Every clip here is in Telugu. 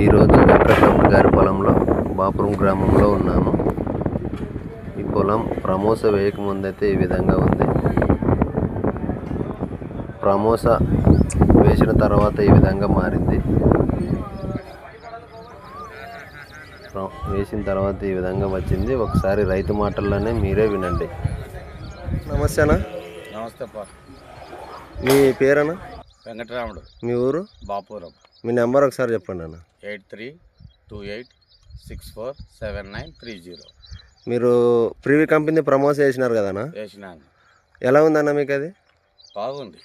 ఈరోజు వెంకటరమణ గారి పొలంలో బాపురం గ్రామంలో ఉన్నాము. ఈ పొలం ప్రమోస వేయకముందైతే ఈ విధంగా ఉంది. ప్రమోస వేసిన తర్వాత ఈ విధంగా మారింది. వేసిన తర్వాత ఈ విధంగా వచ్చింది. ఒకసారి రైతు మాటల్లోనే మీరే వినండి. నమస్తే అన్న. నమస్తే అప్ప. మీ పేరన్నా? వెంకటరాముడు. మీ ఊరు? బాపురం. మీ నెంబర్ ఒకసారి చెప్పండి అన్న. 8328647930. మీరు ప్రీవి కంపెనీ ప్రమోస్ చేసినారు కదన్నా? వేసినాను. ఎలా ఉందన్న మీకు అది? బాగుంది.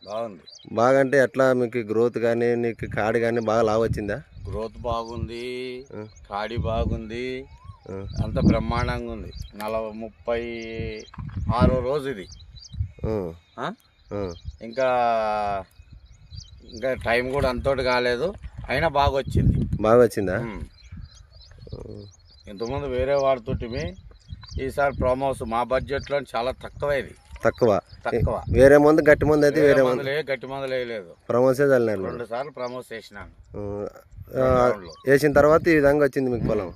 బాగుంది. బాగా అంటే ఎట్లా మీకు గ్రోత్ కానీ నీకు కాడి కానీ బాగా లావు వచ్చిందా? గ్రోత్ బాగుంది, కాడి బాగుంది, అంత బ్రహ్మాండంగా ఉంది. 36వ రోజు ఇది. ఇంకా టైం కూడా అంతోటి కాలేదు, అయినా బాగా వచ్చింది. బాగా వచ్చిందా? ఇంతకుముందు వేరే వాడుతుంటిమి. ఈసారి ప్రమోస్ మా బడ్జెట్లో చాలా తక్కువ. ఇది తక్కువ. వేరే మందు గట్టి మందు అయితే వేరే మందు గట్టి మందులు వేయలేదు. ప్రమోసే చల్లినారు. 2 సార్లు ప్రమోస్ వేసినాను. వేసిన తర్వాత ఈ విధంగా వచ్చింది మీకు పొలం.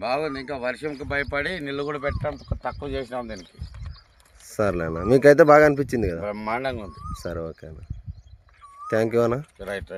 బాగుంది. ఇంకా వర్షంకి భయపడి నీళ్ళు కూడా పెట్టడం తక్కువ చేసినాం దీనికి. సర్లేనా, మీకైతే బాగా అనిపించింది కదా? బ్రహ్మాండంగా ఉంది. సరే, ఓకే అన్న. థ్యాంక్ యూ అన్న. రైట్.